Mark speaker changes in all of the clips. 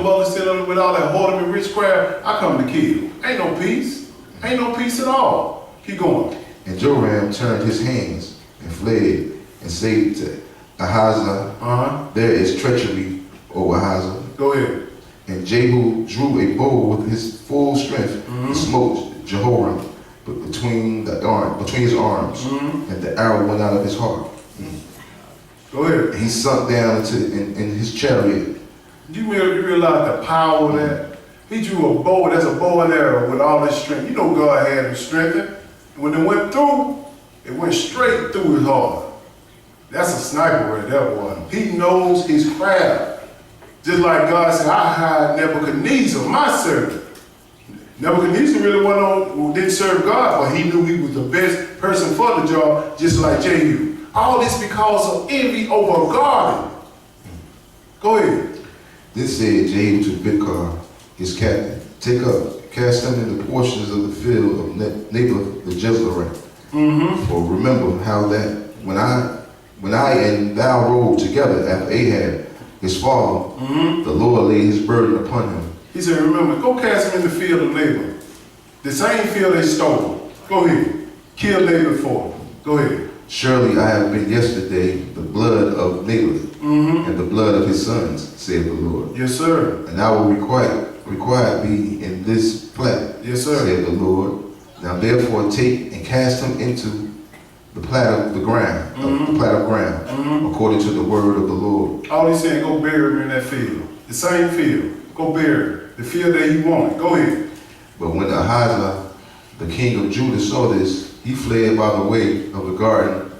Speaker 1: buggers sitting with all that whoredom and witchcraft. I come to kill. Ain't no peace. Ain't no peace at all. Keep going.
Speaker 2: And Joram turned his hands and fled and said to Ahaziah, there is treachery, O Ahaziah.
Speaker 1: Go ahead.
Speaker 2: And Jehu drew a bow with his full strength and smote Jehoram between his arms, and the arrow went out of his heart.
Speaker 1: Go ahead.
Speaker 2: And he sunk down in his chariot.
Speaker 1: You realize the power of that? He drew a bow, that's a bow and arrow with all his strength. You know God had him strengthened. And when it went through, it went straight through his heart. That's a sniper right there, boy. He knows his craft. Just like God said, I hired Nebuchadnezzar, my servant. Nebuchadnezzar really didn't serve God, but he knew he was the best person for the job, just like Jehu. All this because of envy over God. Go ahead.
Speaker 2: Then said Jehu to Bidkar, his captain, take up, cast them in the portions of the field of Naboth the Jezreelite. For remember how that when I and thou rode together after Ahab, his father, the Lord laid his burden upon him.
Speaker 1: He said, remember, go cast him in the field of Naboth. The same field they stole. Go ahead. Kill Naboth for him. Go ahead.
Speaker 2: Surely I have been yesterday the blood of Naboth and the blood of his sons, saith the Lord.
Speaker 1: Yes, sir.
Speaker 2: And I will require thee in this plat,
Speaker 1: yes, sir,
Speaker 2: saith the Lord. Now therefore take and cast him into the plat of the ground, according to the word of the Lord.
Speaker 1: All he's saying, go bury him in that field. The same field. Go bury him. The field that he wanted. Go ahead.
Speaker 2: But when Ahaziah, the king of Judah, saw this, he fled by the way of the garden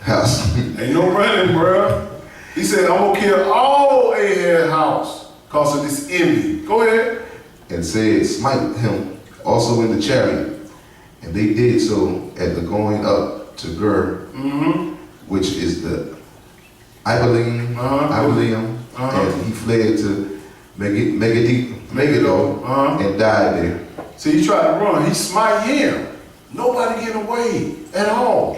Speaker 2: house.
Speaker 1: Ain't no running, bro. He said, I'm going to kill all Ahab's house because of this envy. Go ahead.
Speaker 2: And said, smite him also in the chariot. And they did so at the going up to Gur, which is the Ibleam, and he fled to Megiddo and died there.
Speaker 1: See, he tried to run. He smite him. Nobody getting away at all.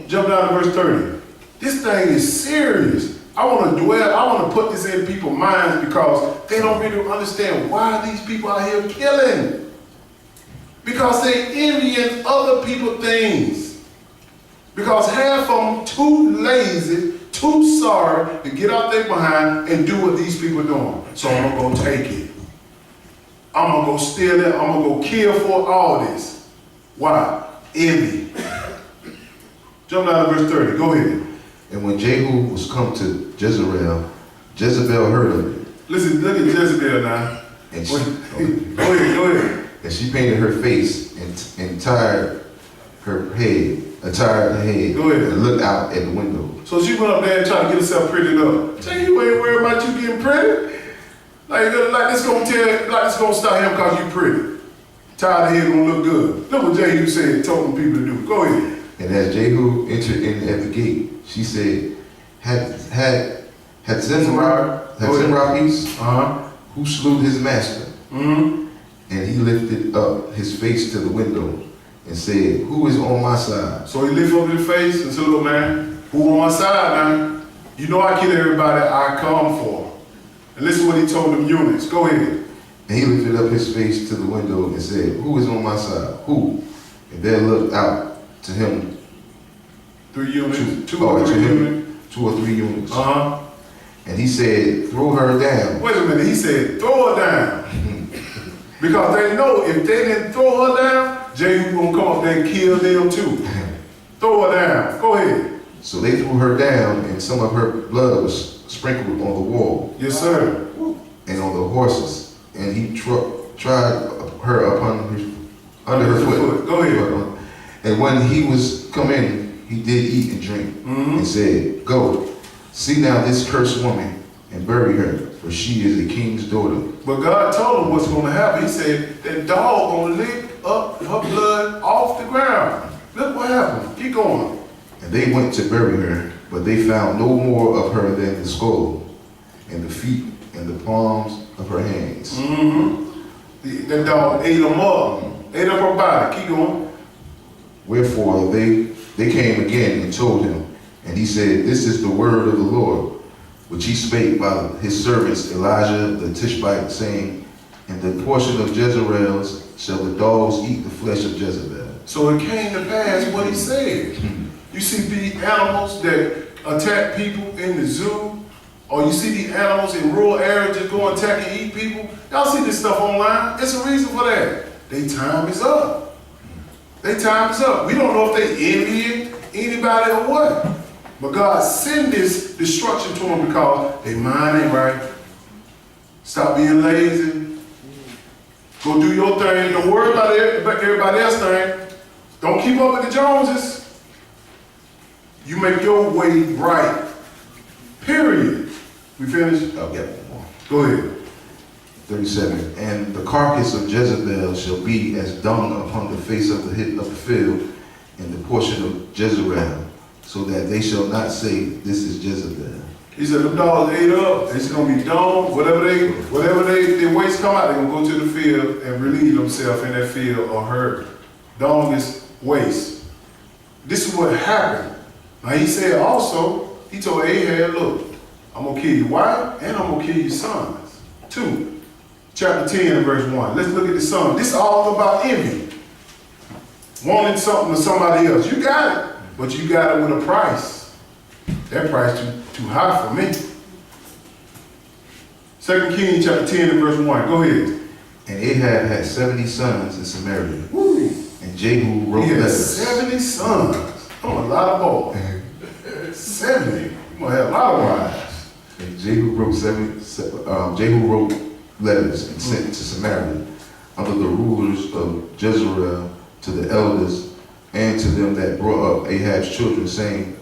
Speaker 1: Jump down to verse 30. This thing is serious. I want to put this in people's minds because they don't really understand why these people are here killing. Because they envying other people's things. Because half of them too lazy, too sorry to get out there behind and do what these people are doing. So I'm going to go take it. I'm going to go steal it. I'm going to go kill for all this. Why? Envy. Jump down to verse 30. Go ahead.
Speaker 2: And when Jehu was come to Jezreel, Jezebel heard of it.
Speaker 1: Listen, look at Jezebel now.
Speaker 2: And
Speaker 1: go ahead.
Speaker 2: And she painted her face and attired her head,
Speaker 1: go ahead,
Speaker 2: and looked out at the window.
Speaker 1: So she went up there and tried to get herself prettied up. Tell you ain't worried about you getting pretty. Like this gonna stop him because you pretty. Tired of head gonna look good. Look what Jehu said, told them people to do. Go ahead.
Speaker 2: And as Jehu entered in at the gate, she said, had Zimri peace, who slew his master. And he lifted up his face to the window and said, who is on my side?
Speaker 1: So he lifted up his face and said, look, man, who on my side now? You know I kill everybody I come for. And listen what he told them eunuchs. Go ahead.
Speaker 2: And he lifted up his face to the window and said, who is on my side? Who? And there looked out to him
Speaker 1: three eunuchs.
Speaker 2: Two or three eunuchs. And he said, throw her down.
Speaker 1: Wait a minute. He said, throw her down. Because they know if they didn't throw her down, Jehu gonna come up there and kill them too. Throw her down. Go ahead.
Speaker 2: So they threw her down, and some of her blood was sprinkled on the wall.
Speaker 1: Yes, sir.
Speaker 2: And on the horses. And he tried her under her foot.
Speaker 1: Go ahead.
Speaker 2: And when he was come in, he did eat and drink, and said, go, see now this cursed woman, and bury her, for she is a king's daughter.
Speaker 1: But God told him what's going to happen. He said, that dog going to lick up her blood off the ground. Look what happened. Keep going.
Speaker 2: And they went to bury her, but they found no more of her than the skull, and the feet, and the palms of her hands.
Speaker 1: That dog ate them up. Ate up her body. Keep going.
Speaker 2: Wherefore they came again and told him, and he said, this is the word of the Lord. which he spake by his servants Elijah the Tishbite, saying, in the portion of Jezreel's shall the dogs eat the flesh of Jezebel.
Speaker 1: So it came to pass what he said. You see the animals that attack people in the zoo, or you see the animals in rural areas just go and attack and eat people. Y'all see this stuff online. It's a reason for that. Their time is up. Their time is up. We don't know if they envying anybody or what. But God send this destruction to them because their mind ain't right. Stop being lazy. Go do your thing. Don't worry about everybody else's thing. Don't keep up with the Joneses. You make your way right. Period. We finished?
Speaker 2: Oh, yeah.
Speaker 1: Go ahead.
Speaker 2: 37. And the carcass of Jezebel shall be as dung upon the face of the field in the portion of Jezreel, so that they shall not say, this is Jezebel.
Speaker 1: He said, them dogs ate up. It's gonna be dung. Whatever their waste come out, they're gonna go to the field and relieve themselves in that field or herd. Dung is waste. This is what happened. Now he said also, he told Ahab, look, I'm gonna kill your wife and I'm gonna kill your sons. 2. Chapter 10 and verse 1. Let's look at the son. This is all about envy. Wanting something to somebody else. You got it, but you got it with a price. That price too high for me. 2 Kings chapter 10 and verse 1. Go ahead.
Speaker 2: And Ahab had 70 sons in Samaria.
Speaker 1: Woo.
Speaker 2: And Jehu wrote
Speaker 1: He had
Speaker 2: letters.
Speaker 1: 70 sons. Oh, a lot of boys. 70. You gonna have a lot of wives.
Speaker 2: And Jehu wrote letters and sent to Samaria under the rulers of Jezreel to the elders and to them that brought up Ahab's children, saying,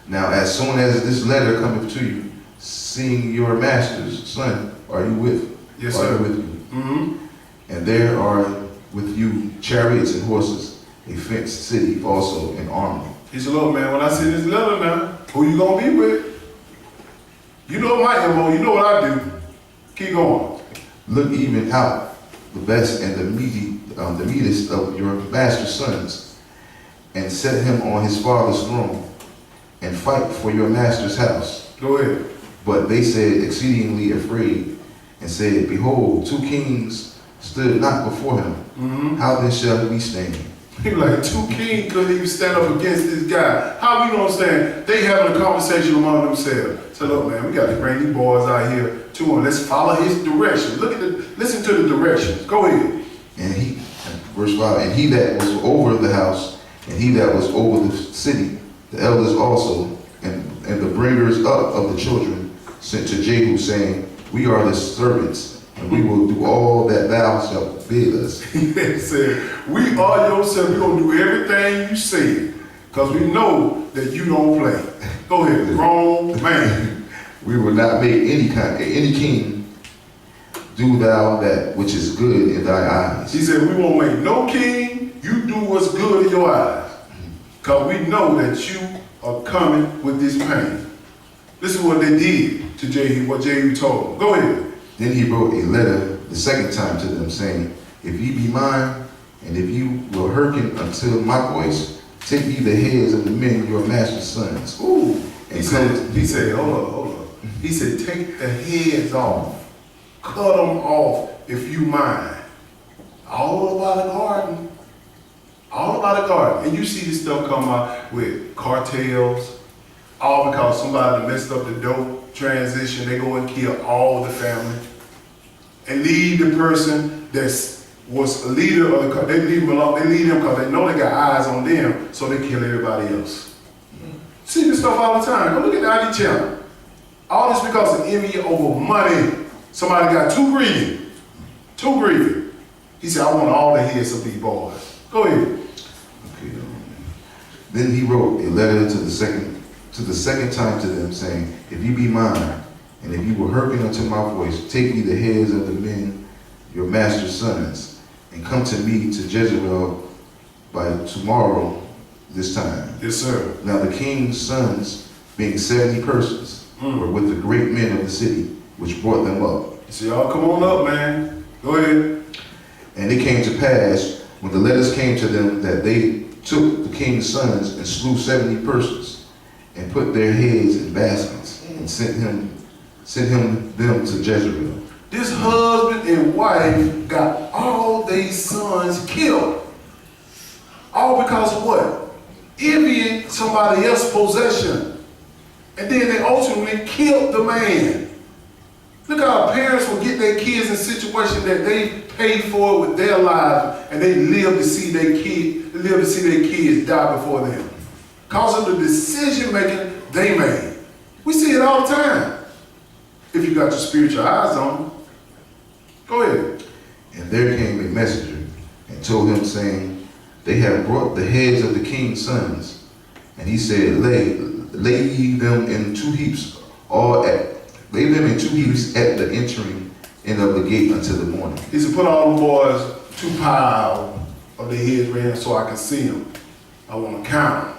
Speaker 2: now as soon as this letter cometh to you, seeing your master's son, are you with?
Speaker 1: Yes,
Speaker 2: are
Speaker 1: sir.
Speaker 2: you with you? And there are with you chariots and horses, a fenced city also, and army.
Speaker 1: He said, look, man, when I see this letter now, who you gonna be with? You know my MO, you know what I do. Keep going.
Speaker 2: Look even out the best and the meanest of your master's sons, and set him on his father's throne, and fight for your master's house.
Speaker 1: Go ahead.
Speaker 2: But they said, exceedingly afraid, and said, behold, 2 kings stood not before him. How then shall we stand?
Speaker 1: He was like, 2 kings couldn't even stand up against this guy. How we gonna stand? They having a conversation among themselves. So look, man, we got to bring these boys out here to him. Let's follow his direction. Listen to the directions. Go ahead.
Speaker 2: And he, verse 5, and he that was over the house, and he that was over the city, the elders also, and the bringers up of the children, sent to Jehu, saying, we are the servants, and we will do all that thou shalt bid us.
Speaker 1: He said, we are your servants. We're going to do everything you say, because we know that you don't play. Go ahead, grown man.
Speaker 2: We will not make any king do thou that which is good in thy eyes.
Speaker 1: He said, we won't make no king. You do what's good in your eyes, because we know that you are coming with this pain. This is what they did to Jehu, what Jehu told them. Go ahead.
Speaker 2: Then he wrote a letter the second time to them, saying, if ye be mine, and if you will hearken unto my voice, take ye the heads of the men your master's sons.
Speaker 1: Ooh.
Speaker 2: And
Speaker 1: He said, hold up. He said, take the heads off. Cut them off if you mind. All about the garden. All about the garden. And you see this stuff come out with cartels, all because somebody messed up the dope transition. They go and kill all the family and leave the person that was a leader of the, they leave them alone. They leave them because they know they got eyes on them, so they kill everybody else. See this stuff all the time. Go look at the ID channel. All this because of envy over money. Somebody got too greedy. Too greedy. He said, I want all the heads of these boys. Go ahead.
Speaker 2: Okay. Then he wrote a letter to the second time to them, saying, if you be mine, and if you will hearken unto my voice, take ye the heads of the men, your master's sons, and come to me to Jezreel by tomorrow this time.
Speaker 1: Yes, sir.
Speaker 2: Now the king's sons, being 70 persons, were with the great men of the city, which brought them up.
Speaker 1: So y'all come on up, man. Go ahead.
Speaker 2: And it came to pass, when the letters came to them, that they took the king's sons and slew 70 persons, and put their heads in baskets, and sent him them to Jezreel.
Speaker 1: This husband and wife got all their sons killed. All because of what? Envying somebody else's possession. And then they ultimately killed the man. Look how parents will get their kids in situations that they paid for with their lives, and they live to see their kids die before them. Because of the decision making they made. We see it all the time. If you got your spiritual eyes on them. Go ahead.
Speaker 2: And there came a messenger and told him, saying, they have brought the heads of the king's sons. And he said, lay ye them in 2 heaps, lay them in 2 heaps at the entering in of the gate until the morning.
Speaker 1: He said, put all the boys 2 piles of their heads right here so I can see them. I want to count them.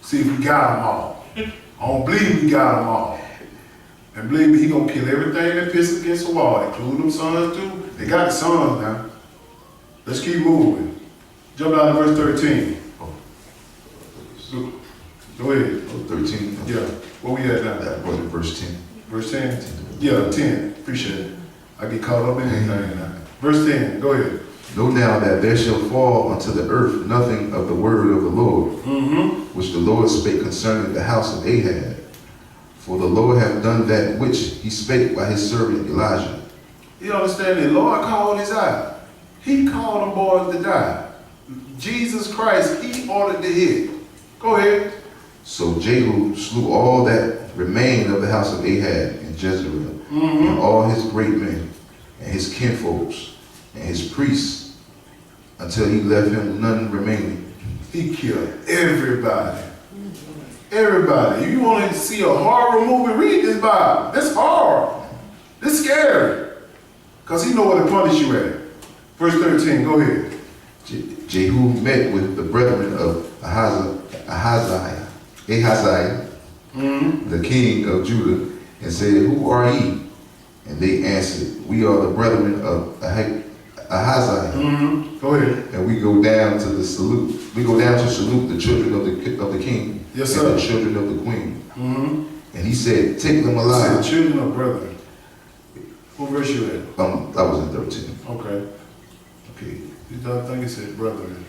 Speaker 1: See if we got them all. I don't believe we got them all. And believe me, he gonna kill everything that pisses against the wall, including them sons too. They got the sons now. Let's keep moving. Jump down to verse 13. Go ahead.
Speaker 2: 13.
Speaker 1: Yeah. Where we at now?
Speaker 2: That was verse 10.
Speaker 1: Verse 10? Yeah, 10. Appreciate it. I get caught up in anything now. Verse 10. Go ahead.
Speaker 2: Know now that there shall fall unto the earth nothing of the word of the Lord, which the Lord spake concerning the house of Ahab. For the Lord hath done that which he spake by his servant Elijah. You
Speaker 1: understand that? Lord called his eye. He called them boys to die. Jesus Christ, he ordered the hit. Go ahead.
Speaker 2: So Jehu slew all that remained of the house of Ahab in Jezreel, and all his great men, and his kinfolks, and his priests, until he left him none remaining. He killed everybody. Everybody. If you want to see a horror movie, read this Bible. This horror. This scary. Because he know where to punish you at. Verse 13, go ahead. Jehu met with the brethren of Ahaziah, the king of Judah, and said, Who are ye? And they answered, We are the brethren of Ahaziah. Go ahead. And we go down to salute the children of the king, yes, sir, and the children of the queen. And he said, Take them alive. Said, children of brethren. What verse you at? I was in 13. Okay. I think it said brethren.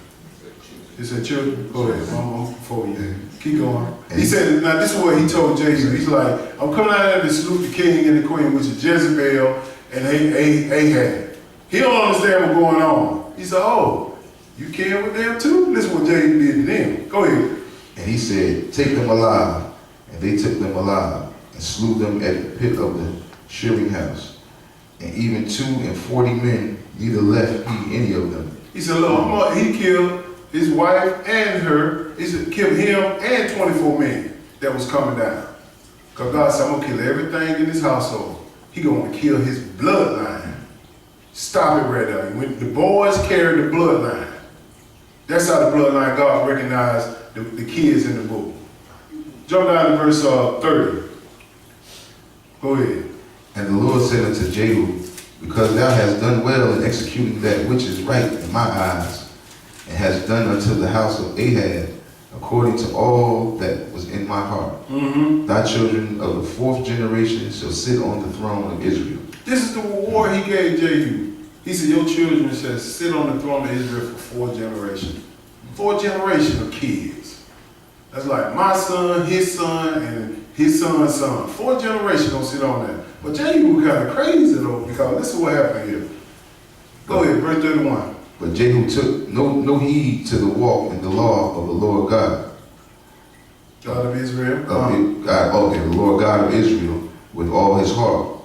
Speaker 2: He said children. Go ahead. I'm before you. Keep going. And he said, now this is what he told Jason. He's like, I'm coming out there to salute the king and the queen, which is Jezebel and Ahab. He don't understand what's going on. He said, oh, you care with them too? Listen what Jehu did to them. Go ahead. And he said, Take them alive. And they took them alive and slew them at the pit of the shearing house. And even 40 men, neither left he any of them. He said, look, he killed his wife and her. He said, killed him and 24 men that was coming down. Because God said, I'm going to kill everything in his household. He going to kill his bloodline. Stop it right there. When the boys carry the bloodline, that's how the bloodline God recognized the kids in the book. Jump down to verse 30. Go ahead. And the Lord said unto Jehu, Because thou hast done well in executing that which is right in my eyes, and hast done unto the house of Ahab according to all that was in my heart. Thy children of the 4th generation shall sit on the throne of Israel. This is the reward he gave Jehu. He said, your children shall sit on the throne of Israel for 4 generations. 4 generations of kids. That's like my son, his son, and his son's son. 4 generations gonna sit on that. But Jehu was kind of crazy though, because this is what happened here. Go ahead, verse 31. But Jehu took no heed to the walk in the law of the Lord God. God of Israel? The Lord God of Israel with all his heart.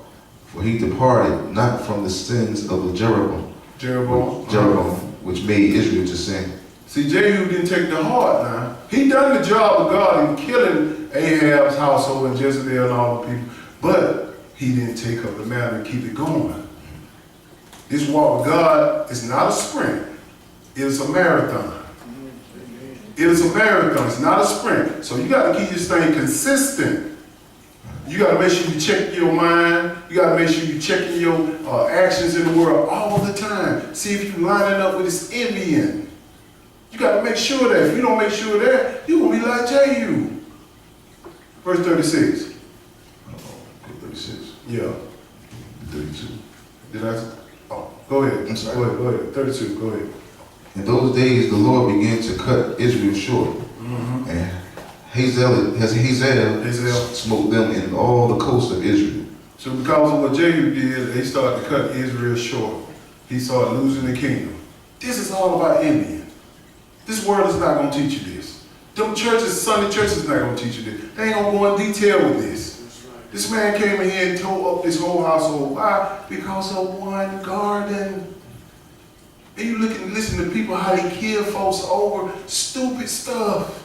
Speaker 2: For he departed not from the sins of the Jeroboam, which made Israel to sin. See, Jehu didn't take the heart now. He done the job of God in killing Ahab's household and Jezebel and all the people, but he didn't take up the matter and keep it going. This walk with God is not a sprint. It is a marathon. It is a marathon. It's not a sprint. So you got to keep this thing consistent. You got to make sure you check your mind. You got to make sure you checking your actions in the world all the time. See if you're lining up with this envying. You got to make sure that. If you don't make sure of that, you're going to be like Jehu. Verse 36.
Speaker 1: Yeah.
Speaker 2: 32.
Speaker 1: Did I? Oh, go ahead.
Speaker 2: I'm sorry.
Speaker 1: Go ahead. 32, go ahead.
Speaker 2: In those days, the Lord began to cut Israel short, and Hazael smote them in all the coast of Israel.
Speaker 1: So because of what Jehu did, they started to cut Israel short. He started losing the kingdom. This is all about envying. This world is not going to teach you this. Them churches, Sunday churches, not going to teach you this. They ain't going to go in detail with this. This man came in here and tore up this whole household. Why? Because of one garden. And you look and listen to people how they kill folks over stupid stuff.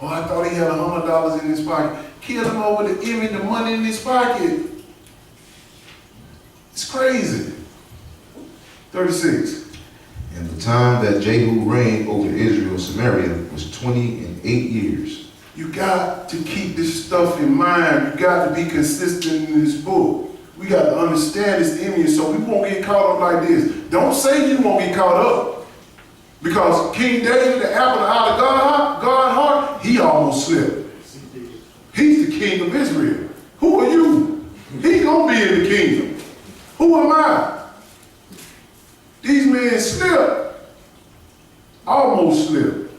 Speaker 1: Oh, I thought he had $100 in his pocket. Kill him over the envy, the money in his pocket. It's crazy. 36.
Speaker 2: And the time that Jehu reigned over Israel and Samaria was 28 years.
Speaker 1: You got to keep this stuff in mind. You got to be consistent in this book. We got to understand this enemy so we won't get caught up like this. Don't say you won't get caught up. Because King David, the apple out of God's heart, he almost slipped. He's the king of Israel. Who are you? He's going to be in the kingdom. Who am I? These men slipped. Almost slipped.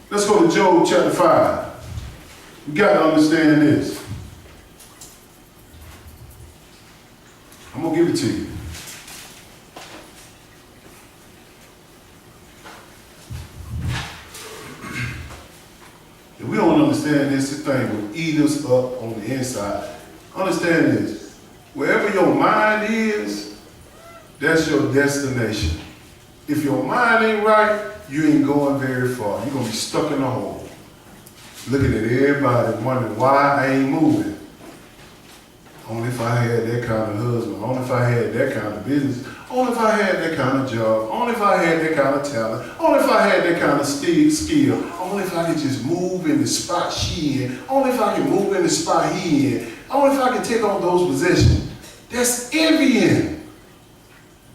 Speaker 1: Let's go to Job chapter 5. You got to understand this. I'm going to give it to you. If we don't understand this thing will eat us up on the inside. Understand this. Wherever your mind is, that's your destination. If your mind ain't right, you ain't going very far. You're going to be stuck in a hole. Looking at everybody wondering why I ain't moving. Only if I had that kind of husband. Only if I had that kind of business. Only if I had that kind of job. Only if I had that kind of talent. Only if I had that kind of skill. Only if I could just move in the spot she in. Only if I could move in the spot he in. Only if I could take on those possessions. That's envying.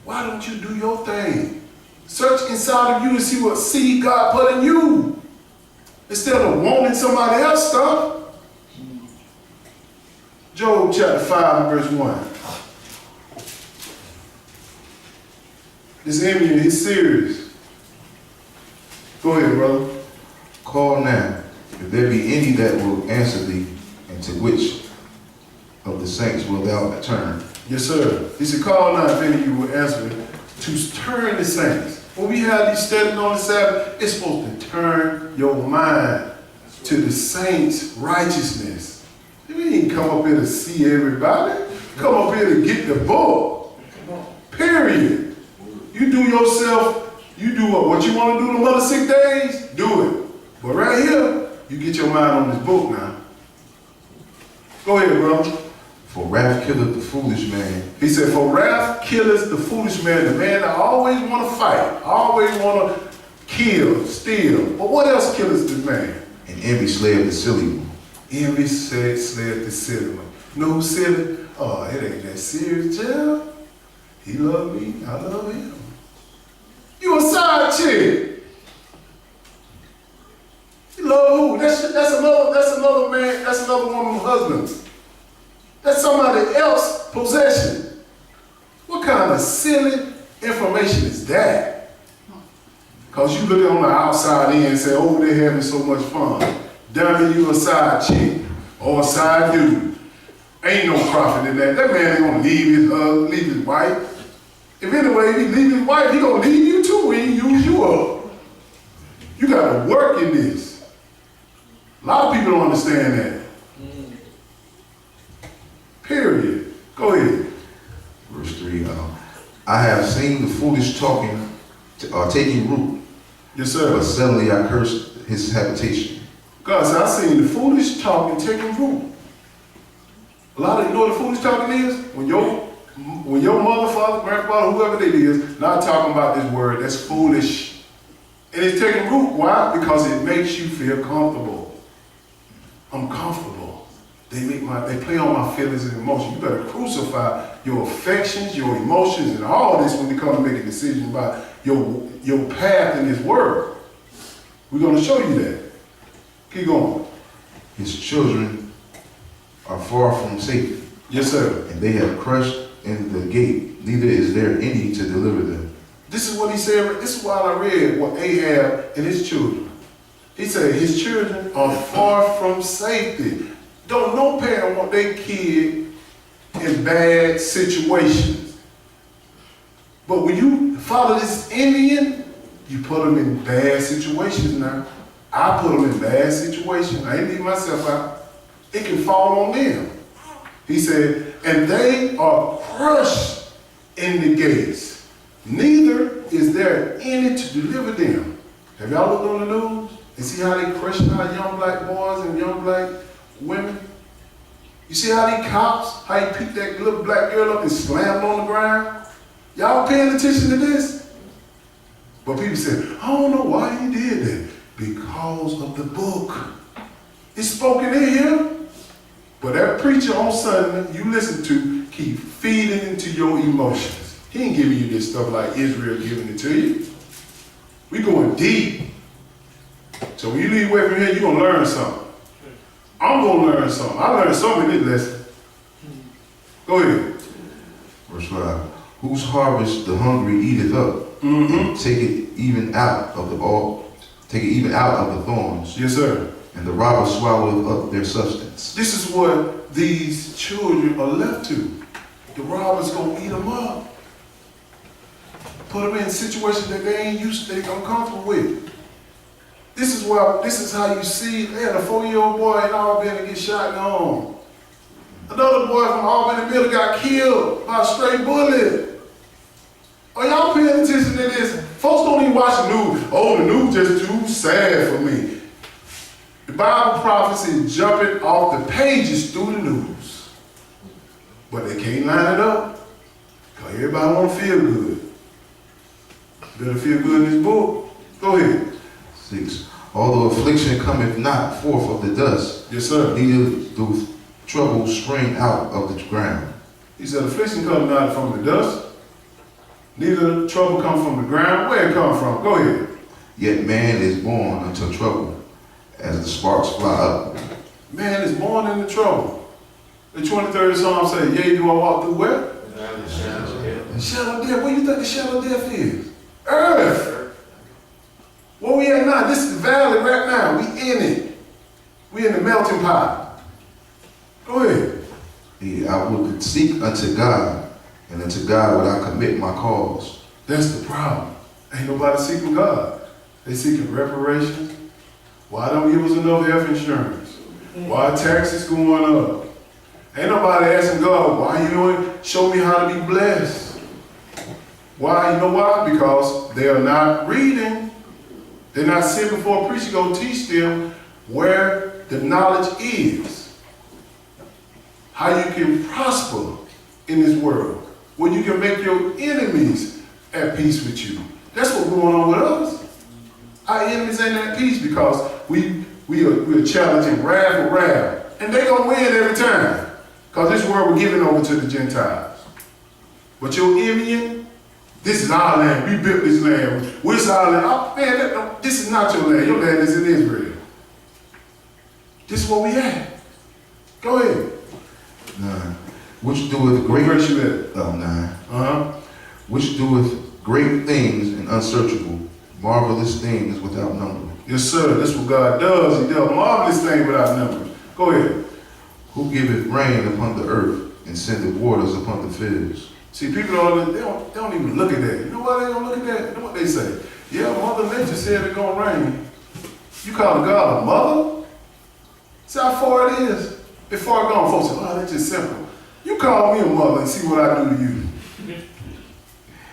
Speaker 1: Why don't you do your thing? Search inside of you to see what seed God put in you. Instead of wanting somebody else's stuff. Job chapter 5 verse 1. This enemy is serious. Go ahead, brother.
Speaker 2: Call now, if there be any that will answer thee, and to which of the saints will thou turn?
Speaker 1: Yes, sir. He said, call now if any of you will answer to turn the saints. When we have these studies on the Sabbath, it's supposed to turn your mind to the saints' righteousness. You ain't come up here to see everybody. Come up here to get the book. Period. You do yourself, you do what you want to do them other 6 days, do it. But right here, you get your mind on this book now. Go ahead, brother.
Speaker 2: For wrath killeth the foolish man.
Speaker 1: He said, for wrath killeth the foolish man, the man that always want to fight, always want to kill, steal. But what else kills this man?
Speaker 2: And envy slayeth the silly one.
Speaker 1: Envy slayeth the silly one. You know who's silly? Oh, it ain't that serious, Jeff. He love me, I love him. You a side chick. You love who? That's another man, that's another woman's husband. That's somebody else's possession. What kind of silly information is that? Because you look on the outside end and say, oh, they're having so much fun. Dummy, you a side chick or a side dude. Ain't no profit in that. That man ain't gonna leave his wife. If anyway, if he leave his wife, he gonna leave you too when he use you up. You gotta work in this. A lot of people don't understand that. Period. Go ahead.
Speaker 2: Verse 3. I have seen the foolish taking root.
Speaker 1: Yes, sir.
Speaker 2: But suddenly I cursed his habitation.
Speaker 1: God said, I seen the foolish talking taking root. A lot of you know what the foolish talking is? When your mother, father, grandfather, whoever it is, not talking about this word, that's foolish. And it's taking root. Why? Because it makes you feel comfortable. I'm comfortable. They play on my feelings and emotions. You better crucify your affections, your emotions, and all this when you come to make a decision about your path in this world. We're going to show you that. Keep going.
Speaker 2: His children are far from safety.
Speaker 1: Yes, sir.
Speaker 2: And they have crushed in the gate, neither is there any to deliver them.
Speaker 1: This is what he said. This is why I read what Ahab and his children. He said his children are far from safety. Don't no parent want their kid in bad situations. But when you follow this Indian, you put them in bad situations now. I put them in bad situations. I ain't leave myself out. It can fall on them. He said, and they are crushed in the gates. Neither is there any to deliver them. Have y'all looked on the news and see how they crushing our young black boys and young black women? You see how they cops, how he picked that little black girl up and slammed on the ground? Y'all paying attention to this? But people say, I don't know why he did that. Because of the book. It's spoken in here. But that preacher on Sunday you listen to keep feeding into your emotions. He ain't giving you this stuff like Israel giving it to you. We going deep. So when you leave away from here, you're going to learn something. I'm going to learn something. I learned something in this lesson. Go ahead.
Speaker 2: Verse 5. Whose harvest the hungry eateth up, and take it even out of the thorns.
Speaker 1: Yes, sir.
Speaker 2: And the robber swalloweth up their substance.
Speaker 1: This is what these children are left to. The robbers gonna eat them up. Put them in situations that they ain't used to, they uncomfortable with. This is how you see, they had a 4-year-old boy in Albany get shot in the arm. Another boy from Albany Middle got killed by a stray bullet. Are y'all paying attention to this? Folks don't even watch the news. Oh, the news just too sad for me. The Bible prophecy is jumping off the pages through the news. But they can't line it up. Because everybody want to feel good. Better feel good in this book. Go ahead.
Speaker 2: 6. Although affliction cometh not forth of the dust,
Speaker 1: Yes, sir.
Speaker 2: neither doth trouble spring out of the ground.
Speaker 1: He said affliction comes not from the dust. Neither trouble comes from the ground. Where it come from? Go ahead.
Speaker 2: Yet man is born unto trouble, as the sparks fly up.
Speaker 1: Man is born into trouble. The 23rd Psalm says, yea, do I walk through where?
Speaker 3: The shadow of death.
Speaker 1: The shadow of death. Where you think the shadow of death is? Earth. Where we at now? This is the valley right now. We in it. We in the melting pot. Go ahead.
Speaker 2: I would seek unto God, and unto God would I commit my cause.
Speaker 1: That's the problem. Ain't nobody seeking God. They seeking reparations. Why don't give us enough health insurance? Why taxes going up? Ain't nobody asking God, why you doing? Show me how to be blessed. Why? You know why? Because they are not reading. They're not sitting before a preacher go teach them where the knowledge is. How you can prosper in this world. Where you can make your enemies at peace with you. That's what's going on with us. Our enemies ain't at peace because we're challenging wrath with wrath. And they're going to win every time. Because this world we're giving over to the Gentiles. But your Indian, this is our land. We built this land. Where's our land? Oh, man, this is not your land. Your land is in Israel. This is where we at. Go ahead.
Speaker 2: 9. Which doeth great...
Speaker 1: Where you at?
Speaker 2: 9.
Speaker 1: Uh-huh.
Speaker 2: Which doeth great things and unsearchable, marvelous things without number.
Speaker 1: Yes, sir. That's what God does. He does marvelous things without number. Go ahead.
Speaker 2: Who giveth rain upon the earth and sendeth waters upon the fields.
Speaker 1: See, people don't even look at that. You know why they don't look at that? You know what they say? Yeah, Mother Nature said it's gonna rain. You calling God a mother? See how far it is? Before I go, folks say, oh, that's just simple. You call me a mother and see what I do to you.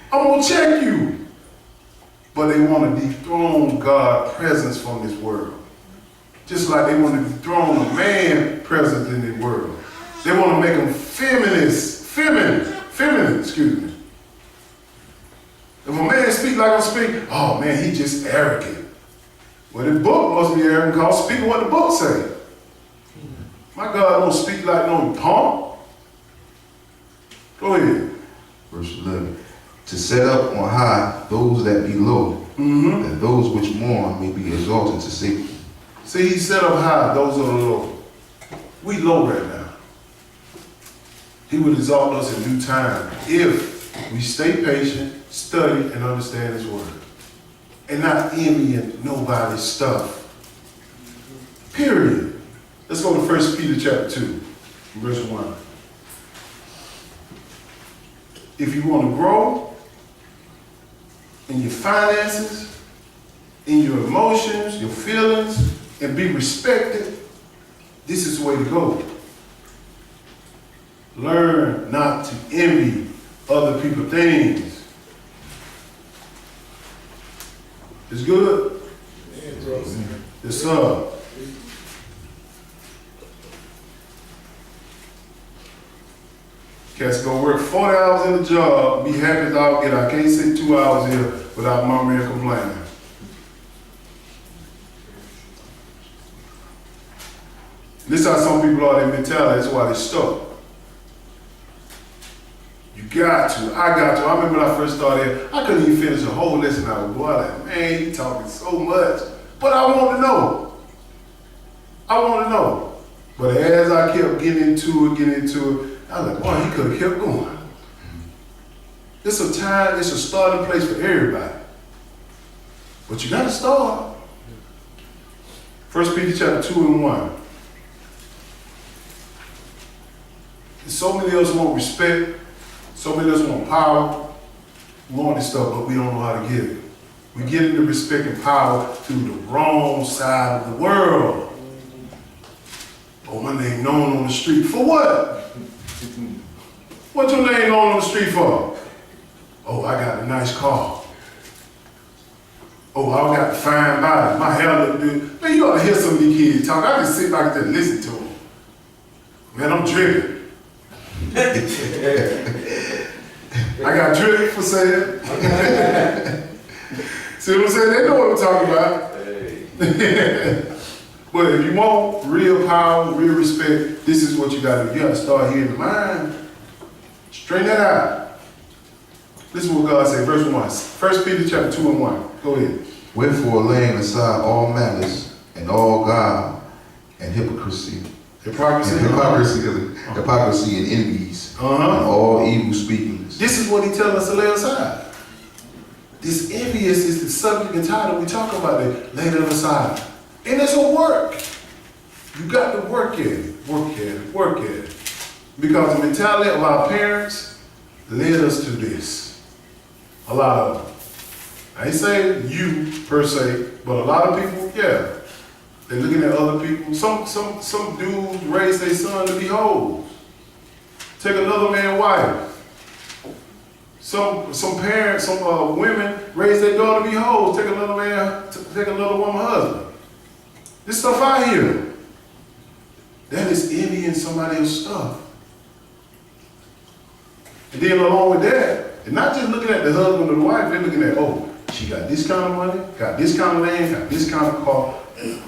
Speaker 1: I'm gonna check you. But they want to dethrone God's presence from this world. Just like they want to dethrone a man's presence in this world. They want to make them feminine, excuse me. If a man speak like I speak, oh man, he just arrogant. Well, the book must be arrogant because speaking what the book say. My God don't speak like no punk. Go ahead.
Speaker 2: Verse 11. To set up on high those that be low, that those which mourn may be exalted to safety.
Speaker 1: See, he set up high those that are low. We low right now. He will exalt us in due time if we stay patient, study, and understand his word. And not envying nobody's stuff. Period. Let's go to 1 Peter chapter 2, verse 1. If you want to grow in your finances, in your emotions, your feelings, and be respected, this is the way to go. Learn not to envy other people's things. It's good? Yes, sir. Cats go work 40 hours in the job, be happy as I'll get. I can't sit 2 hours here without murmuring and complaining. This is how some people are, their mentality, that's why they're stuck. You got to, I got to. I remember when I first started, I couldn't even finish a whole lesson. I was like, man, you talking so much. But I want to know. I want to know. But as I kept getting into it, I was like, boy, he could have kept going. It's a time, it's a starting place for everybody. But you got to start. 1 Peter chapter 2 and 1. So many of us want respect. So many of us want power. We want this stuff, but we don't know how to get it. We get into respect and power through the wrong side of the world. Oh, my name known on the street. For what? What's your name known on the street for? Oh, I got a nice car. Oh, I got the fine body. My hair look good. Man, you ought to hear some of these kids talk. I just sit back there and listen to them. Man, I'm dripping. I got drip for sale. See what I'm saying? They know what I'm talking about. But if you want real power, real respect, this is what you got to do. You got to start here in the mind. Straighten that out. Listen to what God said, verse 1. 1 Peter chapter 2 and 1. Go ahead.
Speaker 2: Wherefore, laying aside all malice and all guile and hypocrisy,
Speaker 1: Hypocrisy.
Speaker 2: hypocrisy and envies, and all evil speakings.
Speaker 1: This is what he tells us to lay aside. This envious is the subject and title we talk about it. Lay them aside. And it's a work. You got to work at it. Work at it. Work at it. Because the mentality of our parents led us to this. A lot of them. I ain't saying you per se, but a lot of people, yeah. They're looking at other people. Some dudes raise their son to be hoes. Take another man's wife. Some parents, some women raise their daughter to be hoes. Take another woman's husband. This stuff out here. That is envying somebody else's stuff. And then along with that, they're not just looking at the husband or the wife, they're looking at, oh, she got this kind of money, got this kind of land, got this kind of car.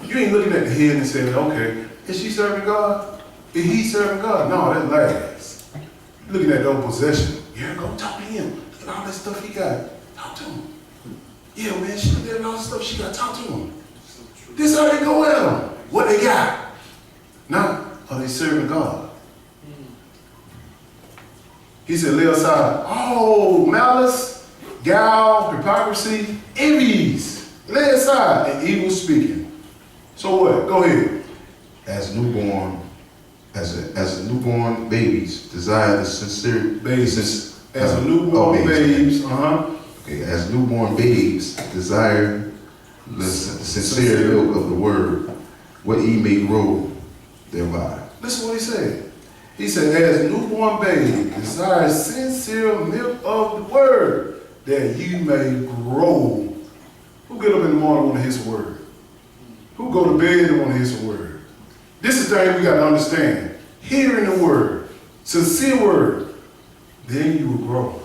Speaker 1: You ain't looking at the head and saying, okay, is she serving God? Is he serving God? No, that lasts. You're looking at those possessions. Yeah, go talk to him. Look at all that stuff he got. Talk to him. Yeah, man, she looked at all the stuff she got. Talk to him. This how they go at them. What they got. Now, are they serving God? He said, lay aside all malice, guile, hypocrisy, envies. Lay aside and evil speaking. So what? Go ahead.
Speaker 2: As newborn babies desire the sincere
Speaker 1: Babies. As a newborn babes.
Speaker 2: Okay, as newborn babes desire the sincere milk of the word, what ye may grow thereby.
Speaker 1: Listen what he said. He said, as newborn babies desire sincere milk of the word, that you may grow. Who get up in the morning and want to hear some word? Who go to bed and want to hear some word? This is the thing we got to understand. Hearing the word, sincere word, then you will grow.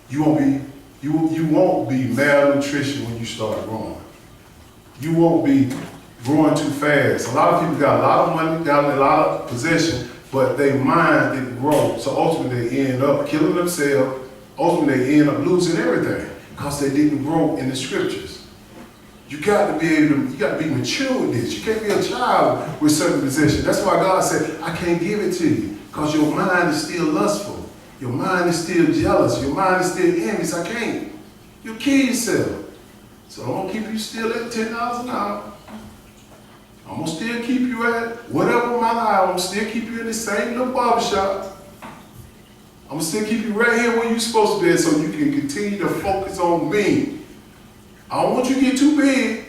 Speaker 1: You won't be malnutrition when you start growing. You won't be growing too fast. A lot of people got a lot of money, got a lot of possession, but their mind didn't grow. So ultimately they end up killing themselves. Ultimately they end up losing everything because they didn't grow in the scriptures. You got to be mature with this. You can't be a child with certain possessions. That's why God said, I can't give it to you. Because your mind is still lustful. Your mind is still jealous. Your mind is still envious. I can't. You'll kill yourself. So I'm going to keep you still at $10 an hour. I'm going to still keep you at whatever my life. I'm going to still keep you in the same little barbershop. I'm going to still keep you right here where you're supposed to be so you can continue to focus on me. I don't want you to get too big.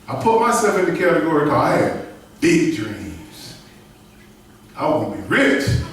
Speaker 1: I put myself in the category because I had big dreams. I want to be rich.